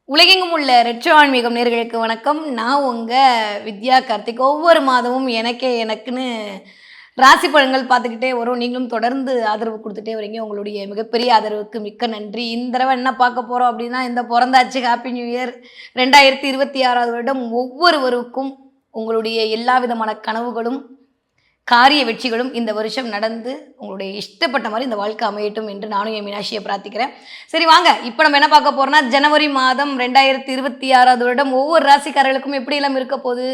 உலகெங்கும் உள்ள ரெட்ரோ ஆன்மீகம் நேர்களுக்கு வணக்கம். நான் வித்யா கார்த்திக். ஒவ்வொரு மாதமும் எனக்குன்னு ராசி பலன்கள் பார்த்துக்கிட்டே வரும். நீங்களும் தொடர்ந்து ஆதரவு கொடுத்துட்டே வரீங்க. உங்களுடைய மிகப்பெரிய ஆதரவுக்கு மிக்க நன்றி. இந்த தடவை என்ன பார்க்க போகிறோம் அப்படின்னா, இந்த பிறந்தாச்சு ஹாப்பி நியூ இயர் 2026 வருடம் ஒவ்வொருவருக்கும் உங்களுடைய எல்லா விதமான கனவுகளும் காரிய வெற்றிகளும் இந்த வருஷம் நடந்து உங்களுடைய இஷ்டப்பட்ட மாதிரி இந்த வாழ்க்கை அமையட்டும் என்று நானும் என் மீனாட்சியை பிரார்த்திக்கிறேன். சரி வாங்க, இப்போ நம்ம என்ன பார்க்க போறோம்னா, ஜனவரி மாதம் 2026 வருடம் ஒவ்வொரு ராசிக்காரர்களுக்கும் எப்படியெல்லாம் இருக்க போகுது,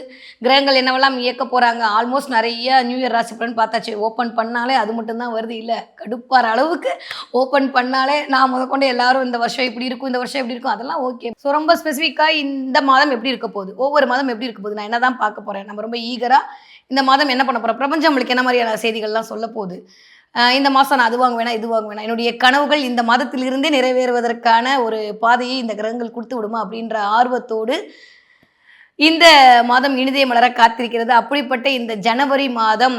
கிரகங்கள் என்னவெல்லாம் இயக்க போகிறாங்க. ஆல்மோஸ்ட் நிறைய நியூ இயர் ராசி பலன் பார்த்தாச்சு. ஓப்பன் பண்ணாலே அது மட்டும்தான் வருது. இல்லை கடுப்பார அளவுக்கு ஓப்பன் பண்ணாலே நான் முதற்கொண்டு எல்லாரும் இந்த வருஷம் இப்படி இருக்கும், இந்த வருஷம் எப்படி இருக்கும், அதெல்லாம் ஓகே. ஸோ ரொம்ப ஸ்பெசிஃபிக்காக இந்த மாதம் எப்படி இருக்க போகுது, ஒவ்வொரு மாதம் எப்படி இருக்க போகுது, நான் என்ன தான் பார்க்க போகிறேன். நம்ம ரொம்ப ஈகராக இந்த மாதம் என்ன பண்ண போகிறோம், பிரபஞ்சம் நம்மளுக்கு என்ன மாதிரியான செய்திகள்லாம் சொல்ல போகுது, இந்த மாதம் நான் அது வாங்க வேணாம் இது வாங்க வேணாம், என்னுடைய கனவுகள் இந்த மாதத்திலிருந்தே நிறைவேறுவதற்கான ஒரு பாதையை இந்த கிரகங்கள் கொடுத்து விடுமா அப்படின்ற ஆர்வத்தோடு இந்த மாதம் இனிதே மலர காத்திருக்கிறது. அப்படிப்பட்ட இந்த ஜனவரி மாதம்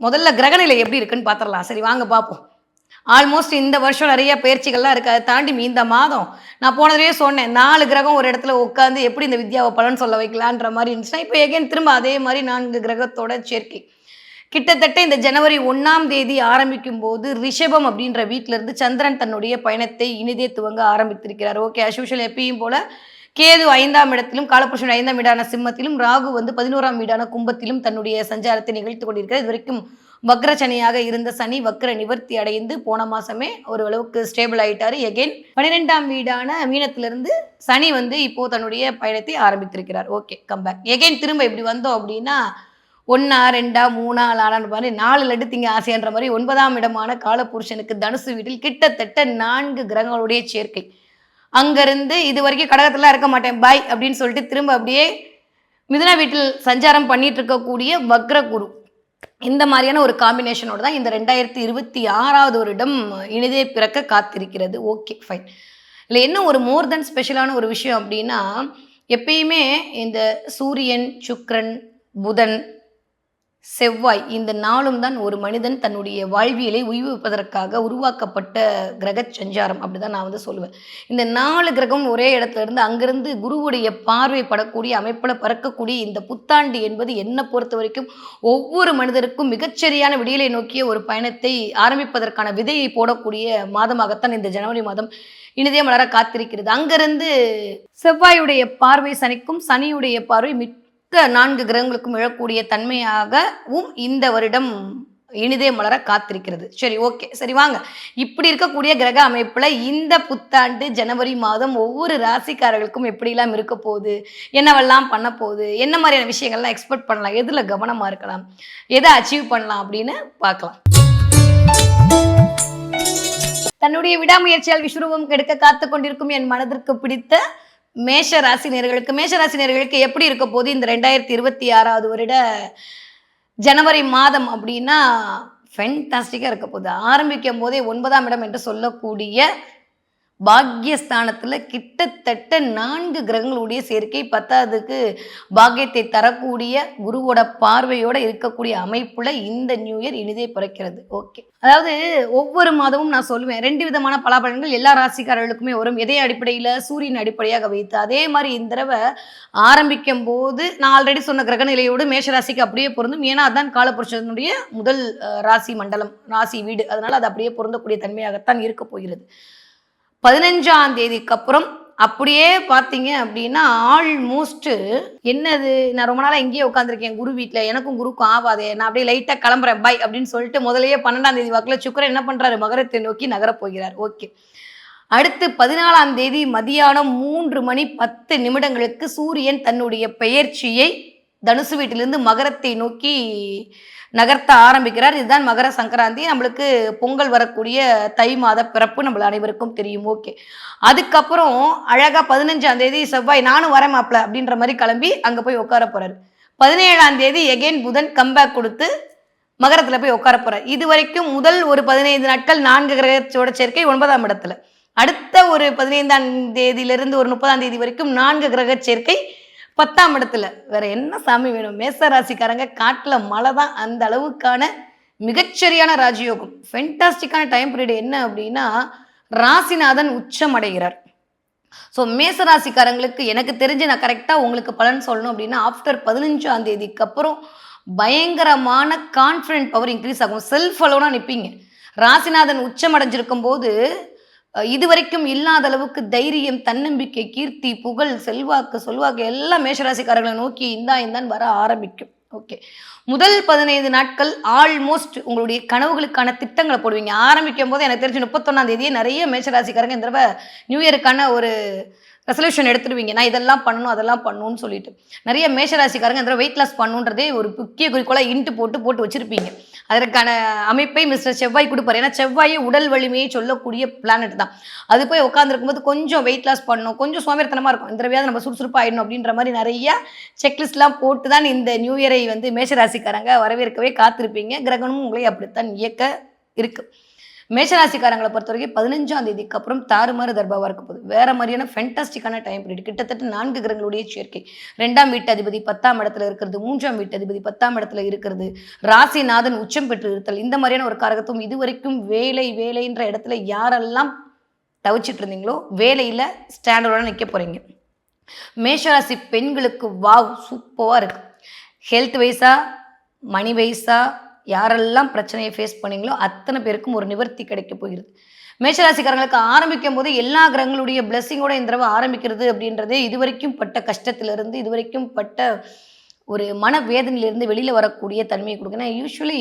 முதல்ல கிரகநிலை எப்படி இருக்குன்னு பார்த்துடலாம். சரி வாங்க பார்ப்போம். ஆல்மோஸ்ட் இந்த வருஷம் நிறைய பயிற்சிகள்லாம் இருக்குது. அதை தாண்டி இந்த மாதம் நான் போனதுலேயே சொன்னேன், 4 கிரகம் ஒரு இடத்துல உட்காந்து எப்படி இந்த வித்யாவை பலன் சொல்ல வைக்கலான்ற மாதிரி இருந்துச்சுன்னா, இப்போ எகைன் திரும்ப அதே மாதிரி 4 கிரகத்தோட சேர்க்கை. கிட்டத்தட்ட இந்த ஜனவரி 1ஆம் தேதி ஆரம்பிக்கும் போது ரிஷபம் அப்படின்ற வீட்டிலிருந்து சந்திரன் தன்னுடைய பயணத்தை இனிதே துவங்க ஆரம்பித்திருக்கிறார். ஓகே, அஸ்யூஷுவல் எப்பயும் போல கேது 5ஆம் இடத்திலும், காலபுருஷன் 5ஆம் வீடான சிம்மத்திலும், ராகு 11ஆம் வீடான கும்பத்திலும் தன்னுடைய சஞ்சாரத்தை நிகழ்த்து கொண்டிருக்கிறார். இது வரைக்கும் வக்ரசனியாக இருந்த சனி வக்ர நிவர்த்தி அடைந்து போன மாசமே ஒரு அளவுக்கு ஸ்டேபிள் ஆயிட்டாரு. எகெயின் 12ஆம் வீடான மீனத்திலிருந்து சனி இப்போ தன்னுடைய பயணத்தை ஆரம்பித்திருக்கிறார். Okay, comeback. எகெயின் திரும்ப இப்படி வந்தோம் அப்படின்னா 1 2 3 4 மாதிரி 4 லட்டு திங்க ஆசைன்ற மாதிரி 9ஆம் இடமான காலபுருஷனுக்கு தனுசு வீட்டில் கிட்டத்தட்ட 4 கிரகங்களுடைய சேர்க்கை. அங்கிருந்து இது வரைக்கும் கடகத்துல இருக்க மாட்டேன் பாய் அப்படின்னு சொல்லிட்டு திரும்ப அப்படியே மிதுன வீட்டில் சஞ்சாரம் பண்ணிட்டு இருக்கக்கூடிய வக்ர குரு, இந்த மாதிரியான ஒரு காம்பினேஷனோட தான் இந்த 2026 வருடம் இனிதே பிறக்க காத்திருக்கிறது. Okay fine. இல்லை என்ன ஒரு மோர் தென் ஸ்பெஷலான ஒரு விஷயம் அப்படின்னா, எப்பயுமே இந்த சூரியன், சுக்கிரன், புதன், செவ்வாய் இந்த நாளும் தான் ஒரு மனிதன் தன்னுடைய வாழ்வியலை உய்விப்பதற்காக உருவாக்கப்பட்ட கிரக சஞ்சாரம் அப்படிதான் நான் சொல்லுவேன். இந்த 4 கிரகம் ஒரே இடத்துல இருந்து அங்கிருந்து குருவுடைய பார்வை படக்கூடிய அமைப்பில் பறக்கக்கூடிய இந்த புத்தாண்டு என்பது என்னை பொறுத்த வரைக்கும் ஒவ்வொரு மனிதருக்கும் மிகச்சரியான விடியலை நோக்கிய ஒரு பயணத்தை ஆரம்பிப்பதற்கான விதையை போடக்கூடிய மாதமாகத்தான் இந்த ஜனவரி மாதம் இனிதே மலர காத்திருக்கிறது. அங்கிருந்து செவ்வாயுடைய பார்வை சனிக்கும், சனியுடைய பார்வை 4 கிரகங்களுக்கும் எழக்கூடிய தன்மையாகவும் இந்த வருடம் இனிதே மலர காத்திருக்கிறது. சரி ஓகே, சரி வாங்க, இப்படி இருக்கக்கூடிய கிரக அமைப்புல இந்த புத்தாண்டு ஜனவரி மாதம் ஒவ்வொரு ராசிக்காரர்களுக்கும் எப்படிலாம் இருக்க போகுது, என்னவெல்லாம் பண்ண போகுது, என்ன மாதிரியான விஷயங்கள்லாம் எக்ஸ்பெக்ட் பண்ணலாம், எதுல கவனமா இருக்கலாம், எதை அச்சீவ் பண்ணலாம் அப்படின்னு பார்க்கலாம். தன்னுடைய விடாமுயற்சியால் விஸ்வரூபம் கெடுக்க காத்து கொண்டிருக்கும் என் மனதிற்கு பிடித்த மேஷ ராசினியர்களுக்கு எப்படி இருக்க போது இந்த 2026 வருட ஜனவரி மாதம் அப்படின்னா ஃபென்டாஸ்டிக்காக இருக்க போகுது. ஆரம்பிக்கும் போதே 9ஆம் இடம் என்று சொல்லக்கூடிய பாக்யஸ்தானத்தில் கிட்டத்தட்ட 4 கிரகங்களுடைய சேர்க்கை, 10க்கு பாக்கியத்தை தரக்கூடிய குருவோட பார்வையோட இருக்கக்கூடிய அமைப்புல இந்த நியூ இயர் இனிதே பிறக்கிறது. ஓகே, அதாவது ஒவ்வொரு மாதமும் நான் சொல்லுவேன் 2 விதமான பலாபலன்கள் எல்லா ராசிக்காரர்களுக்குமே வரும். எதை அடிப்படையில், சூரியன் அடிப்படையாக வைத்து. அதே மாதிரி இந்த தடவை ஆரம்பிக்கும் போது நான் ஆல்ரெடி சொன்ன கிரகநிலையோடு மேஷராசிக்கு அப்படியே பொருந்தும். ஏன்னா அதுதான் காலபுருஷனுடைய முதல் ராசி மண்டலம், ராசி வீடு. அதனால அது அப்படியே பொருந்தக்கூடிய தன்மையாகத்தான் இருக்க போகிறது. 15ஆம் தேதிக்கு அப்புறம் அப்படியே பார்த்தீங்க அப்படின்னா ஆல்மோஸ்ட் என்னது, நான் ரொம்ப நாளாக இங்கேயே உட்காந்துருக்கேன் குரு வீட்டில், எனக்கும் குருக்கும் ஆகாதே, நான் அப்படியே லைட்டாக கிளம்புறேன் பாய் அப்படின்னு சொல்லிட்டு முதலையே 12ஆம் தேதி வாக்கில் சுக்கிரன் என்ன பண்ணுறாரு, மகரத்தை நோக்கி நகரப் போகிறார். ஓகே, அடுத்து 14ஆம் தேதி மதியானம் 3:10 சூரியன் தன்னுடைய பெயர்ச்சியை தனுசு வீட்டிலிருந்து மகரத்தை நோக்கி நகர்த்த ஆரம்பிக்கிறார். இதுதான் மகர சங்கராந்தி. நம்மளுக்கு பொங்கல் வரக்கூடிய தை மாத பிறப்பு நம்ம அனைவருக்கும் தெரியும். ஓகே, அதுக்கப்புறம் அழகா 15ஆம் தேதி செவ்வாய் நானும் வரேன் மாப்பிள்ள அப்படின்ற மாதிரி கிளம்பி அங்கே போய் உட்கார போறாரு. 17ஆம் தேதி எகெயின் புதன் கம்பேக் கொடுத்து மகரத்தில் போய் உட்கார போறார். இது வரைக்கும் முதல் ஒரு 15 நாட்கள் 4 கிரகத்தோட சேர்க்கை 9ஆம் இடத்துல. அடுத்த ஒரு 15ஆம் தேதியிலிருந்து ஒரு 30ஆம் தேதி வரைக்கும் 4 கிரக சேர்க்கை 10ஆம் இடத்துல. வேற என்ன சாமி வேணும்? மேச ராசிக்காரங்க காட்டுல மழை தான். அந்த அளவுக்கான மிகச்சரியான ராஜயோகம், ஃபென்டாஸ்டிக்கான டைம் பீரியட். என்ன அப்படின்னா ராசிநாதன் உச்சம் அடைகிறார். ஸோ மேசராசிக்காரங்களுக்கு எனக்கு தெரிஞ்சு நான் கரெக்டாக உங்களுக்கு பலன் சொல்லணும் அப்படின்னா ஆஃப்டர் 15ஆம் தேதிக்கு அப்புறம் பயங்கரமான கான்ஃபிடென்ட் பவர் இன்க்ரீஸ் ஆகும். செல்ஃப் அலோனாக நிற்பீங்க. ராசிநாதன் உச்சமடைஞ்சிருக்கும் போது இதுவரைக்கும் இல்லாத அளவுக்கு தைரியம், தன்னம்பிக்கை, கீர்த்தி, புகழ், சொல்வாக்கு எல்லாம் மேஷராசிக்காரர்களை நோக்கி இந்தான்னு வர ஆரம்பிக்கும். ஓகே, முதல் 15 நாட்கள் ஆல்மோஸ்ட் உங்களுடைய கனவுகளுக்கான திட்டங்களை போடுவீங்க. ஆரம்பிக்கும் போது எனக்கு தெரிஞ்சு 31ஆம் தேதியே நிறைய மேஷராசிக்காரங்க இந்த தடவை நியூ இயருக்கான ஒரு ரெசல்யூஷன் எடுத்துடுவீங்க. நான் இதெல்லாம் பண்ணணும் அதெல்லாம் பண்ணணும்னு சொல்லிட்டு நிறைய மேஷராசிக்காரங்க இந்த வெயிட் லாஸ் பண்ணுன்றதே ஒரு முக்கிய குறிக்கோளாக இன்ட்டு போட்டு வச்சிருப்பீங்க. அதற்கான அமைப்பை மிஸ்டர் செவ்வாய் கொடுப்பார். ஏன்னா செவ்வாயே உடல் வலிமையை சொல்லக்கூடிய பிளானட் தான். அது போய் உட்காந்துருக்கும் போது கொஞ்சம் வெயிட் லாஸ் பண்ணணும், கொஞ்சம் சோம்பேறித்தனமாக இருக்கும், இந்த தடவையாவது நம்ம சுறுசுறுப்பாக ஆயிடணும் அப்படின்ற மாதிரி நிறைய செக்லிஸ்ட்லாம் போட்டு தான் இந்த நியூ இயரை வந்து மேஷராசிக்காரங்க வரவேற்கவே காத்திருப்பீங்க. கிரகணமும் உங்களை அப்படித்தான் இயக்க இருக்கு. மேஷராசிக்காரங்களை பொறுத்த வரைக்கும் 15ஆம் தேதிக்கு அப்புறம் தாறுமாறு தர்பாவாக இருக்க போகுது. வேற மாதிரியான ஃபென்டாஸ்டிக்கான டைம் பீரியட். கிட்டத்தட்ட 4 கிரகங்களுடைய சேர்க்கை. 2ஆம் வீட்டு அதிபதி 10ஆம் இடத்துல இருக்கிறது, 3ஆம் வீட்டு அதிபதி 10ஆம் இடத்துல இருக்கிறது, ராசிநாதன் உச்சம் பெற்று இருத்தல், இந்த மாதிரியான ஒரு காரகத்துவம். இதுவரைக்கும் வேலைன்ற இடத்துல யாரெல்லாம் தவிச்சிட்டு இருந்தீங்களோ வேலையில் ஸ்டாண்டர்டோட நிற்க போறீங்க. மேஷராசி பெண்களுக்கு வாவ் சூப்பராக இருக்கு. ஹெல்த் வைஸா, மணி வைஸா, யாரெல்லாம் பிரச்சனையை ஃபேஸ் பண்ணீங்களோ அத்தனை பேருக்கும் ஒரு நிவர்த்தி கிடைக்க போகிறது. மேஷராசிக்காரங்களுக்கு ஆரம்பிக்கும் போது எல்லா கிரகங்களுடைய பிளெஸ்ஸிங்கோட இந்த தடவை ஆரம்பிக்கிறது அப்படின்றதே இதுவரைக்கும் பட்ட கஷ்டத்திலிருந்து, இதுவரைக்கும் பட்ட ஒரு மனவேதனையிலிருந்து வெளியில் வரக்கூடிய தன்மையை கொடுக்கும். ஏன்னா யூஸ்வலி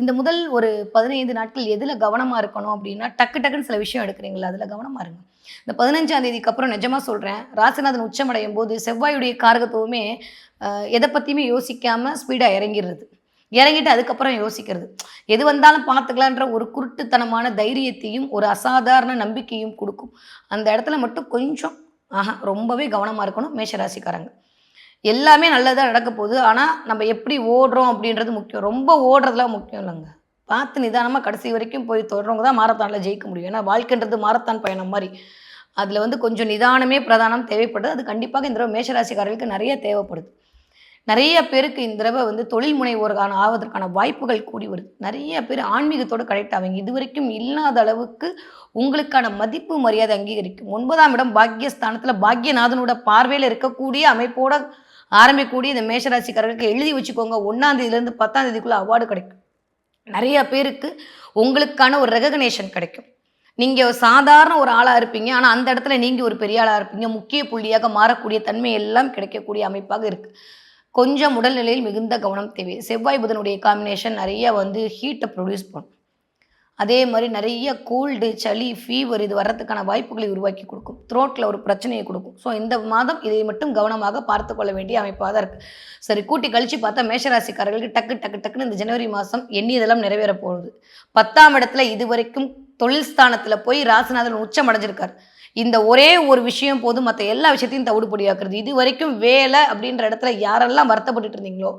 இந்த முதல் ஒரு 15 நாட்கள் எதில் கவனமாக இருக்கணும் அப்படின்னா டக்குன்னு சில விஷயம் எடுக்கிறீங்களா, அதில் கவனமாக இருங்க. இந்த 15ஆம் தேதிக்கு அப்புறம் நிஜமாக சொல்கிறேன், ராசிநாதன் உச்சமடையும் போது செவ்வாயுடைய காரகத்துவமே எதை பற்றியுமே யோசிக்காமல் ஸ்பீடாக இறங்கிட்டு அதுக்கப்புறம் யோசிக்கிறது. எது வந்தாலும் பார்த்துக்கலான்ற ஒரு குருட்டுத்தனமான தைரியத்தையும் ஒரு அசாதாரண நம்பிக்கையும் கொடுக்கும். அந்த இடத்துல மட்டும் கொஞ்சம் ரொம்பவே கவனமாக இருக்கணும் மேஷராசிக்காரங்க. எல்லாமே நல்லதாக நடக்க போகுது. ஆனால் நம்ம எப்படி ஓடுறோம் அப்படின்றது முக்கியம். ரொம்ப ஓடுறதுலாம் முக்கியம் இல்லைங்க. பார்த்து நிதானமாக கடைசி வரைக்கும் போய் தொடர்றவங்க தான் மாரத்தானில் ஜெயிக்க முடியும். ஏன்னா வாழ்க்கைன்றது மாரத்தான் பயணம் மாதிரி. அதில் வந்து கொஞ்சம் நிதானமே பிரதானம் தேவைப்படுது. அது கண்டிப்பாக இந்த தடவை மேஷராசிக்காரர்களுக்கு நிறைய தேவைப்படுது. நிறைய பேருக்கு இந்த தடவை வந்து தொழில் முனைவோருக்கான ஆவதற்கான வாய்ப்புகள் கூடி வருது. நிறைய பேர் ஆன்மீகத்தோடு கனெக்ட் ஆவீங்க. இது வரைக்கும் இல்லாத அளவுக்கு உங்களுக்கான மதிப்பு மரியாதை அங்கீகரிக்கும். 9ஆம் இடம் பாக்கியஸ்தானத்தில் பாக்கியநாதனோட பார்வையில் இருக்கக்கூடிய அமைப்போட ஆரம்பிக்கக்கூடிய இந்த மேஷராசிக்காரர்களுக்கு எழுதி வச்சுக்கோங்க, 1ஆம் தேதியிலேருந்து 10ஆம் தேதிக்குள்ளே அவார்டு கிடைக்கும். நிறைய பேருக்கு உங்களுக்கான ஒரு ரெகக்னேஷன் கிடைக்கும். நீங்கள் சாதாரண ஒரு ஆளாக இருப்பீங்க, ஆனால் அந்த இடத்துல நீங்கள் ஒரு பெரிய ஆளாக இருப்பீங்க. முக்கிய புள்ளியாக மாறக்கூடிய தன்மை எல்லாம் கிடைக்கக்கூடிய அமைப்பாக இருக்குது. கொஞ்சம் உடல்நிலையில் மிகுந்த கவனம் தேவை. செவ்வாய் புதனுடைய காம்பினேஷன் நிறைய வந்து ஹீட்டை ப்ரொடியூஸ் பண்ணும். அதே மாதிரி நிறைய கோல்டு, சளி, ஃபீவர் இது வர்றதுக்கான வாய்ப்புகளை உருவாக்கி கொடுக்கும். த்ரோட்டில் ஒரு பிரச்சனையை கொடுக்கும். ஸோ இந்த மாதம் இதை மட்டும் கவனமாக பார்த்து கொள்ள வேண்டிய அமைப்பாக தான் இருக்குது. சரி, கூட்டி கழித்து பார்த்தா மேஷராசிக்காரர்களுக்கு டக்குன்னு இந்த ஜனவரி மாதம் எண்ணியதெல்லாம் நிறைவேற போகுது. 10ஆம் இடத்துல இதுவரைக்கும் தொழில் ஸ்தானத்தில் போய் ராசிநாதன் உச்சம் அடைஞ்சிருக்காரு. இந்த ஒரே ஒரு விஷயம் போதும் மற்ற எல்லா விஷயத்தையும் தவிடுபடியாக்குறது. இது வரைக்கும் வேலை அப்படின்ற இடத்துல யாரெல்லாம் வருத்தப்பட்டு இருந்தீங்களோ,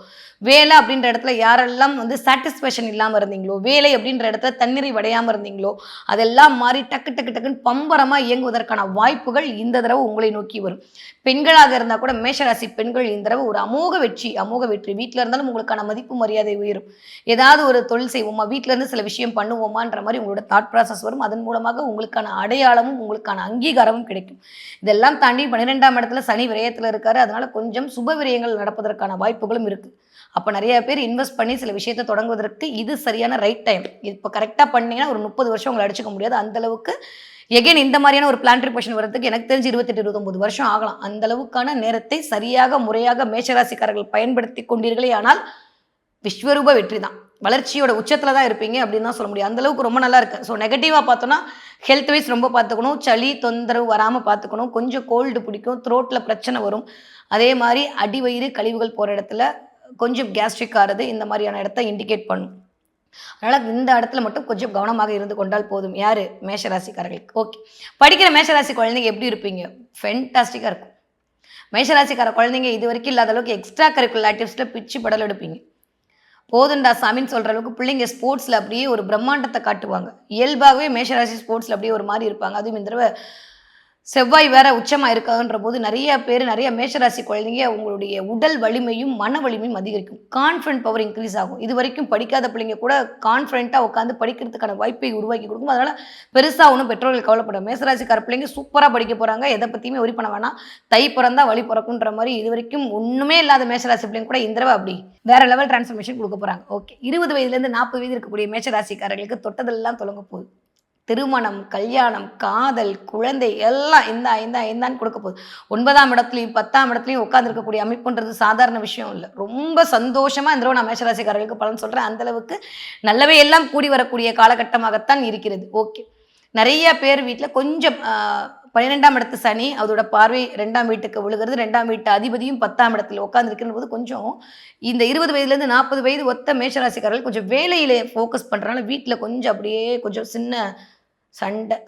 வேலை அப்படின்ற இடத்துல யாரெல்லாம் வந்து சாட்டிஸ்ஃபேக்ஷன் இல்லாமல் இருந்தீங்களோ, வேலை அப்படின்ற இடத்துல தண்ணீரை வடையாமல் இருந்தீங்களோ, அதெல்லாம் மாறி டக்குன்னு பம்பரமாக இயங்குவதற்கான வாய்ப்புகள் இந்த தடவை உங்களை நோக்கி வரும். பெண்களாக இருந்தால் கூட மேஷராசி பெண்கள் இந்த தடவை ஒரு அமோக வெற்றி. வீட்டில் இருந்தாலும் உங்களுக்கான மதிப்பு மரியாதை உயரும். ஏதாவது ஒரு தொழில் செய்வோமா, வீட்டில இருந்து சில விஷயம் பண்ணுவோமான்ற மாதிரி உங்களோட தாட் ப்ராசஸ் வரும். அதன் மூலமாக உங்களுக்கான அடையாளமும் உங்களுக்கான அங்கீகாரமும் கிடைக்கும். இதெல்லாம் தாண்டி 12ஆம் இடத்துல சனி விரயத்தில் இருக்காரு. அதனால கொஞ்சம் சுப விரயங்கள் நடப்பதற்கான வாய்ப்புகளும் இருக்கு. அப்போ நிறைய பேர் இன்வெஸ்ட் பண்ணி சில விஷயத்தை தொடங்குவதற்கு இது சரியான ரைட் டைம். இப்போ கரெக்டாக பண்ணீங்கன்னா ஒரு 30 வருஷம் உங்களை அடிச்சுக்க முடியாது. அந்த அளவுக்கு எகைன் இந்த மாதிரியான ஒரு பிளான்டரி பொசிஷன் வரதுக்கு எனக்கு தெரிஞ்சு 28-29 வருஷம் ஆகலாம். அந்த அளவுக்கான நேரத்தை சரியாக முறையாக மேஷராசிக்காரர்கள் பயன்படுத்தி கொண்டீர்களே ஆனால் விஸ்வரூப வெற்றி தான். வளர்ச்சியோட உச்சத்தில் தான் இருப்பீங்க அப்படின்னு தான் சொல்ல முடியும். அந்தளவுக்கு ரொம்ப நல்லா இருக்குது. ஸோ நெகட்டிவாக பார்த்தோன்னா ஹெல்த் வைஸ் ரொம்ப பார்த்துக்கணும். சளி தொந்தரவு வராமல் பார்த்துக்கணும். கொஞ்சம் கோல்டு பிடிக்கும், த்ரோட்டில் பிரச்சனை வரும். அதே மாதிரி அடி வயிறு கழிவுகள் போகிற இடத்துல கொஞ்சம் கேஸ்ட்ரிக் ஆகிறது இந்த மாதிரியான இடத்த இண்டிகேட் பண்ணும். அதனால் இந்த இடத்துல மட்டும் கொஞ்சம் கவனமாக இருந்து கொண்டால் போதும். யார்? மேஷராசிக்காரர்களுக்கு. ஓகே, படிக்கிற மேஷராசி குழந்தைங்க எப்படி இருப்பீங்க? ஃபென்டாஸ்டிக்காக இருக்கும். மேஷராசிக்கார குழந்தைங்க இது வரைக்கும் இல்லாத அளவுக்கு எக்ஸ்ட்ரா கரிக்குலர் ஆக்டிவிட்டிஸில் பிச்சு படல் எடுப்பீங்க. போதுண்டா சாமின்னு சொல்கிற அளவுக்கு பிள்ளைங்க ஸ்போர்ட்ஸில் அப்படியே ஒரு பிரம்மாண்டத்தை காட்டுவாங்க. இயல்பாகவே மேஷராசி ஸ்போர்ட்ஸில் அப்படியே ஒரு மாதிரி இருப்பாங்க. அதுவும் இந்த தடவை செவ்வாய் வேற உச்சமா இருக்காதுன்ற போது நிறைய பேர் நிறைய மேஷராசி குழந்தைங்க உங்களுடைய உடல் வலிமையும் மன வலிமையும் அதிகரிக்கும். கான்ஃபிடன்ட் பவர் இன்க்ரீஸ் ஆகும். இது வரைக்கும் படிக்காத பிள்ளைங்க கூட கான்ஃபிடென்ட்டாக உட்காந்து படிக்கிறதுக்கான வாய்ப்பை உருவாக்கி கொடுக்கும். அதனால பெருசாக ஒன்றும் பெற்றோர்கள் கவலைப்படும். மேஷராசிக்கார பிள்ளைங்க சூப்பராக படிக்க போகிறாங்க, எதை பற்றியுமே ஒரி பண்ண வேணாம். தை பிறந்தா வழி பிறக்குன்ற மாதிரி இது வரைக்கும் ஒன்றுமே இல்லாத மேஷராசி பிள்ளைங்க கூட இந்த தடவை அப்படி வேற லெவல் டிரான்ஸ்ஃபர்மேஷன் கொடுக்க போகிறாங்க. ஓகே, 20 வயதுலேருந்து 40 வயது இருக்கக்கூடிய மேஷராசிக்காரர்களுக்கு தொட்டதெல்லாம் தொடங்க போகுது. திருமணம், கல்யாணம், காதல், குழந்தை எல்லாம் இந்தான்னு கொடுக்க போகுது. 9ஆம் இடத்துலையும் 10ஆம் இடத்துலையும் உட்காந்துருக்கக்கூடிய அமைப்புன்றது சாதாரண விஷயம் இல்லை. ரொம்ப சந்தோஷமாக இந்த நான் மேஷராசிக்காரர்களுக்கு பலன் சொல்கிறேன். அந்தளவுக்கு நல்லவே எல்லாம் கூடி வரக்கூடிய காலகட்டமாகத்தான் இருக்கிறது. ஓகே, நிறைய பேர் வீட்டில் கொஞ்சம் 12ஆம் இடத்து சனி அதோட பார்வை 2ஆம் வீட்டுக்கு விழுகிறது. 2ஆம் வீட்டு அதிபதியும் 10ஆம் இடத்துல உட்காந்துருக்கிற போது கொஞ்சம் இந்த 20 வயதுலேருந்து 40 வயது ஒத்த மேஷராசிக்காரர்கள் கொஞ்சம் வேலையிலே ஃபோக்கஸ் பண்ணுறனால வீட்டில் கொஞ்சம் அப்படியே கொஞ்சம் சின்ன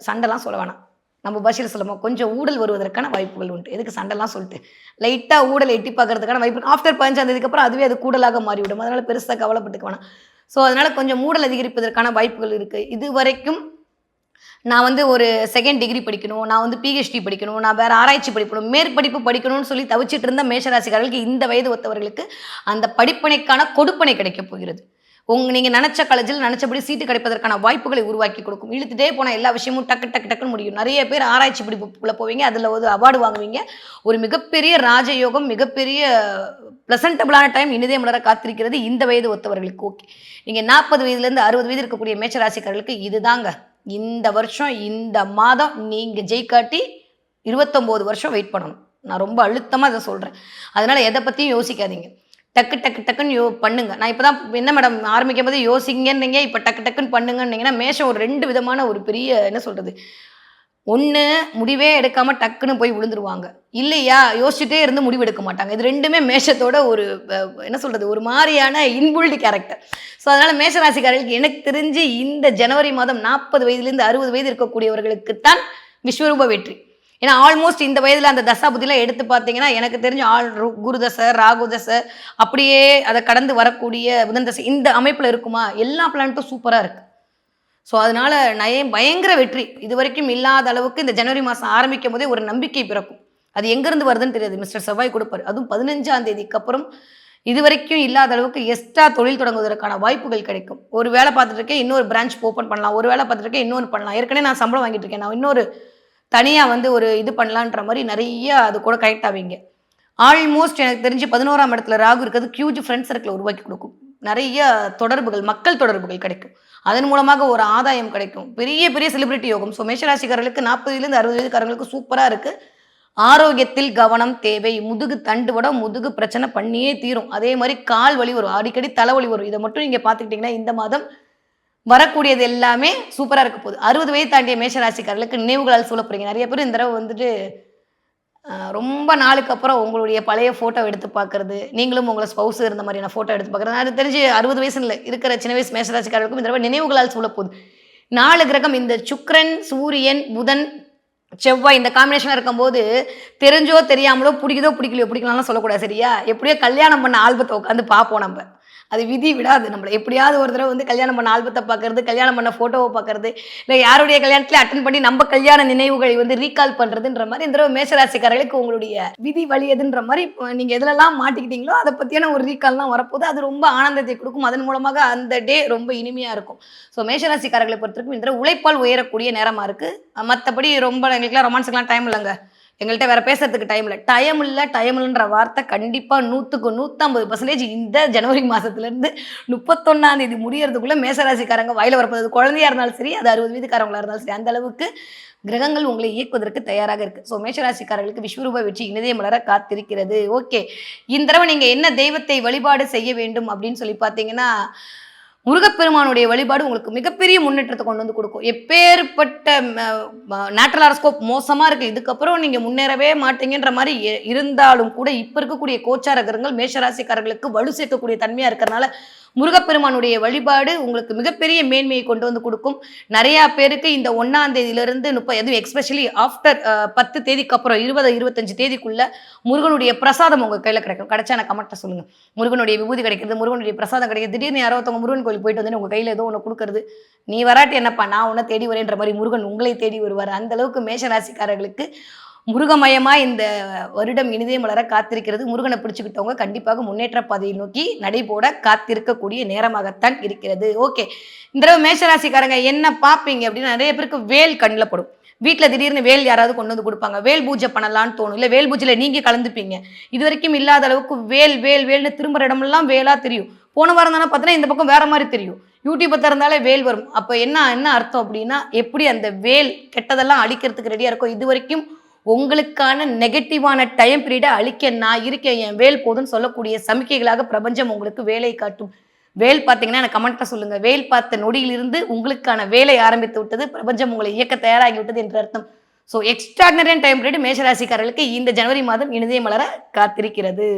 சண்டைலாம் சொல்ல வேணாம், நம்ம பாஷையில் சொல்லணும், கொஞ்சம் ஊழல் வருவதற்கான வாய்ப்புகள் உண்டு. எதுக்கு சண்டைலாம் சொல்லிட்டு லைட்டாக ஊழல் எட்டி பார்க்கறதுக்கான வாய்ப்பு ஆஃப்டர் 15ஆம் தேதிக்கு அப்புறம் அதுவே அது கூடலாக மாறிவிடும். அதனால் பெருசாக கவலைப்பட்டுக்க வேணாம். ஸோ அதனால் கொஞ்சம் ஊழல் அதிகரிப்பதற்கான வாய்ப்புகள் இருக்குது. இது வரைக்கும் நான் ஒரு செகண்ட் டிகிரி படிக்கணும், நான் பிஹெச்டி படிக்கணும், நான் வேறு ஆராய்ச்சி படிக்கணும், மேற்படிப்பு படிக்கணும்னு சொல்லி தவிச்சிட்டு இருந்த மேஷராசிக்காரர்களுக்கு இந்த வயது ஒத்தவர்களுக்கு அந்த படிப்பனைக்கான கொடுப்பனை கிடைக்க போகிறது. நீங்கள் நினச்ச காலேஜில் நினச்சபடி சீட்டு கிடைப்பதற்கான வாய்ப்புகளை உருவாக்கி கொடுக்கும். இழுத்துட்டே போனால் எல்லா விஷயமும் டக்குன்னு முடியும். நிறைய பேர் ஆராய்ச்சி படிப்புக்குள்ளே போவீங்க, அதில் அவார்டு வாங்குவீங்க. ஒரு மிகப்பெரிய ராஜயோகம், மிகப்பெரிய ப்ளசன்டபுளான டைம் இனிதே மலர காத்திருக்கிறது இந்த வயது ஒத்தவர்களுக்கு. ஓகே, நீங்கள் 40 வயதுலேருந்து 60 வயது இருக்கக்கூடிய மேஷராசிக்காரர்களுக்கு இதுதாங்க இந்த வருஷம், இந்த மாதம் நீங்கள் ஜெயிக்காட்டி 29 வருஷம் வெயிட் பண்ணணும். நான் ரொம்ப அழுத்தமாக இதை சொல்கிறேன். அதனால் எதை பற்றியும் யோசிக்காதீங்க, டக்குன்னு பண்ணுங்க. நான் இப்போ தான் என்ன மேடம் ஆரம்பிக்கும் போது யோசிங்கன்னீங்க, இப்போ டக்குன்னு பண்ணுங்கன்னீங்கன்னா மேஷம் ஒரு 2 விதமான ஒரு பெரிய என்ன சொல்கிறது, ஒன்று முடிவே எடுக்காமல் டக்குன்னு போய் விழுந்துருவாங்க, இல்லையா யோசிச்சுட்டே இருந்து முடிவு எடுக்க மாட்டாங்க. இது ரெண்டுமே மேஷத்தோட ஒரு என்ன சொல்கிறது, ஒரு மாதிரியான இன்பில்டு கேரக்டர். ஸோ அதனால் மேஷராசிக்காரர்களுக்கு எனக்கு தெரிஞ்சு இந்த ஜனவரி மாதம் 40 வயதுலேருந்து 60 வயது இருக்கக்கூடியவர்களுக்குத்தான் விஸ்வரூப வெற்றி. ஏன்னா ஆல்மோஸ்ட் இந்த வயதில் அந்த தசாபுத்திலாம் எடுத்து பார்த்தீங்கன்னா எனக்கு தெரிஞ்ச குரு தசை, ராகு தசை, அப்படியே அதை கடந்து வரக்கூடிய புதன் தசை இந்த அமைப்பில் இருக்குமா, எல்லா பிளானட்டும் சூப்பராக இருக்குது. ஸோ அதனால் பயங்கர வெற்றி இது வரைக்கும் இல்லாத அளவுக்கு இந்த ஜனவரி மாதம் ஆரம்பிக்கும் போதே ஒரு நம்பிக்கை பிறக்கும். அது எங்கேருந்து வருதுன்னு தெரியாது, மிஸ்டர் செவ்வாய் கொடுப்பார். அதுவும் 15ஆம் தேதிக்கு அப்புறம் இது வரைக்கும் இல்லாத அளவுக்கு எக்ஸ்ட்ரா தொழில் தொடங்குவதற்கான வாய்ப்புகள் கிடைக்கும். ஒரு வேலை பார்த்துட்டு இருக்கேன், இன்னொரு பிரான்ச் ஓப்பன் பண்ணலாம், ஒரு வேலை பார்த்துட்டு இருக்கேன், இன்னொன்று பண்ணலாம். ஏற்கனவே நான் சம்பளம் வாங்கிட்டு இருக்கேன், நான் இன்னொரு தனியாக ஒரு இது பண்ணலான்ற மாதிரி நிறைய அது கூட கனெக்ட் ஆவீங்க. ஆல்மோஸ்ட் எனக்கு தெரிஞ்சு 11ஆம் இடத்துல ராகு இருக்கிறது ஹியூஜ் ஃப்ரெண்ட் சர்க்கிளை உருவாக்கி கொடுக்கும். நிறைய தொடர்புகள், மக்கள் தொடர்புகள் கிடைக்கும். அதன் மூலமாக ஒரு ஆதாயம் கிடைக்கும். பெரிய பெரிய செலிபிரிட்டி யோகம். ஸோ மேஷராசிக்காரர்களுக்கு 40 60 வயதுக்காரர்களுக்கு சூப்பராக இருக்குது. ஆரோக்கியத்தில் கவனம் தேவை. முதுகு தண்டுவடம், முதுகு பிரச்சனை பண்ணியே தீரும். அதே மாதிரி கால் வலி வரும், அடிக்கடி தலைவலி வரும். இதை மட்டும் நீங்கள் பார்த்துக்கிட்டிங்கன்னா இந்த மாதம் வரக்கூடியது எல்லாமே சூப்பராக இருக்க போகுது. 60 வயது தாண்டிய மேஷராசிக்காரர்களுக்கு நினைவுகளால் சொல்ல போகிறீங்க. நிறைய பேர் இந்த தடவை ரொம்ப நாளுக்கு அப்புறம் உங்களுடைய பழைய ஃபோட்டோ எடுத்து பார்க்குறது, நீங்களும் உங்களை ஸ்பௌஸ் இருந்த மாதிரியான ஃபோட்டோ எடுத்து பார்க்குறது. அது தெரிஞ்சு 60 வயசுல இருக்கிற சின்ன வயசு மேஷராசிக்காரர்களுக்கும் இந்த தடவை நினைவுகளால் சொல்ல போகுது. 4 கிரகம் இந்த சுக்கிரன், சூரியன், புதன், செவ்வாய் இந்த காம்பினேஷனாக இருக்கும்போது தெரிஞ்சோ தெரியாமலோ பிடிக்குதோ பிடிக்கலையோ பிடிக்கலாம்லாம் சொல்லக்கூடாது, சரியா? எப்படியோ கல்யாணம் பண்ண ஆல்பத்தை உட்காந்து பார்ப்போம் நம்ம. அது விதி விடாது நம்மளை. எப்படியாவது ஒரு தடவை கல்யாணம் பண்ண ஆல்பத்தை பார்க்கறது, கல்யாணம் பண்ண ஃபோட்டோவை பார்க்கறது, இல்லை யாருடைய கல்யாணத்தில் அட்டன் பண்ணி நம்ம கல்யாண நினைவுகளை ரீகால் பண்ணுறதுன்ற மாதிரி இந்த தடவை மேஷராசிக்காரர்களுக்கு உங்களுடைய விதி வலியதுன்ற மாதிரி நீங்கள் எதுலலாம் மாட்டிக்கிட்டீங்களோ அதை பற்றியான ஒரு ரீகால்லாம் வரப்போது. அது ரொம்ப ஆனந்தத்தை கொடுக்கும். அதன் மூலமாக அந்த டே ரொம்ப இனிமையாக இருக்கும். ஸோ மேஷராசிக்காரர்களை பொறுத்தவரைக்கும் இந்த தடவை உழைப்பால் உயரக்கூடிய நேரமாக இருக்குது. மற்றபடி ரொம்ப எங்களுக்குலாம் ரொமான்ஸுக்கெலாம் டைம் இல்லைங்க, எங்கள்கிட்ட வேறு பேசுறதுக்கு டைம் இல்லைன்ற வார்த்தை கண்டிப்பாக 100க்கு 150% இந்த ஜனவரி மாதத்துலேருந்து 31ஆம் தேதி முடியறதுக்குள்ளே மேஷராசிக்காரங்க வாயில வரப்போகுது. குழந்தையாக இருந்தாலும் சரி, அது 60 வயதுக்காரங்களாக இருந்தாலும் சரி, அந்த அளவுக்கு கிரகங்கள் உங்களை இயக்குவதற்கு தயாராக இருக்குது. ஸோ மேஷராசிக்காரர்களுக்கு விஸ்வரூப வெற்றி இனிதே மலர காத்திருக்கிறது. ஓகே, இந்த தடவை நீங்கள் என்ன தெய்வத்தை வழிபாடு செய்ய வேண்டும் அப்படின்னு சொல்லி பார்த்தீங்கன்னா, முருகப்பெருமானுடைய வழிபாடு உங்களுக்கு மிகப்பெரிய முன்னேற்றத்தை கொண்டு வந்து கொடுக்கும். எப்பேற்பட்ட நேச்சுரல் ஹாரோஸ்கோப் மோசமாக இருக்குது, இதுக்கப்புறம் நீங்கள் முன்னேறவே மாட்டீங்கன்ற மாதிரி இருந்தாலும் கூட இப்போ இருக்கக்கூடிய கோச்சார கிரகங்கள் மேஷராசிக்காரர்களுக்கு வலு சேர்க்கக்கூடிய தன்மையாக இருக்கிறனால முருகப்பெருமானுடைய வழிபாடு உங்களுக்கு மிகப்பெரிய மேன்மையை கொண்டு வந்து கொடுக்கும். நிறைய பேருக்கு இந்த 1ஆம் தேதியிலிருந்து 30 அதுவும் எஸ்பெஷலி ஆஃப்டர் 10 தேதிக்கு அப்புறம் 20, 25 தேதிக்குள்ள முருகனுடைய பிரசாதம் உங்க கையில கிடைக்கும். கிடைச்சா எனக்கு கமெண்ட்ல சொல்லுங்க. முருகனுடைய விபூதி கிடைக்கிறது, முருகனுடைய பிரசாதம் கிடைக்கிறது. திடீர்னு யாரோ ஒருத்தவங்க முருகன் கோயிலுக்கு போயிட்டு வந்து உங்க கையில ஏதோ ஒன்று கொடுக்கறது, நீ வராட்டி என்னப்பா நான் உன்னை தேடி வரேன்ற மாதிரி முருகன் உங்களை தேடி வருவார். அந்த அளவுக்கு மேஷராசிக்காரர்களுக்கு முருகமயமா இந்த வருடம் இனிதே மலர காத்திருக்கிறது. முருகனை பிடிச்சுக்கிட்டவங்க கண்டிப்பாக முன்னேற்ற பாதையை நோக்கி நடைபோட காத்திருக்கக்கூடிய நேரமாகத்தான் இருக்கிறது. ஓகே, இந்த தடவை மேஷராசிக்காரங்க என்ன பார்ப்பீங்க அப்படின்னா, நிறைய பேருக்கு வேல் கண்ணில் படும். வீட்டில் திடீர்னு வேல் யாராவது கொண்டு வந்து கொடுப்பாங்க, வேல் பூஜை பண்ணலான்னு தோணும், இல்லை வேல் பூஜையில் நீங்கள் கலந்துப்பீங்க. இது வரைக்கும் இல்லாத அளவுக்கு வேல் வேல் வேல்னு திரும்புற இடமெல்லாம் வேலா தெரியும். போன வாரம் தானே பார்த்தீங்கன்னா இந்த பக்கம் வேற மாதிரி தெரியும். யூடியூப்பை திறந்தாலே வேல் வரும். அப்போ என்ன அர்த்தம் அப்படின்னா, எப்படி அந்த வேல் கெட்டதெல்லாம் அழிக்கிறதுக்கு ரெடியாக இருக்கும். இது வரைக்கும் உங்களுக்கான நெகட்டிவான டைம் பீரியடை அழிக்க நான் இருக்கேன், என் வேல் போதுன்னு சொல்லக்கூடிய சமிக்கைகளாக பிரபஞ்சம் உங்களுக்கு வேலை காட்டும். வேல் பார்த்தீங்கன்னா எனக்கு கமெண்ட்ல சொல்லுங்க. வேல் பார்த்த நொடியிலிருந்து உங்களுக்கான வேலை ஆரம்பித்து விட்டது, பிரபஞ்சம் உங்களை இயக்க தயாராகி விட்டது என்று அர்த்தம். ஸோ எக்ஸ்ட்ராடினரியான டைம் பீரியட் மேஷராசிக்காரர்களுக்கு இந்த ஜனவரி மாதம் இனிதே மலர காத்திருக்கிறது.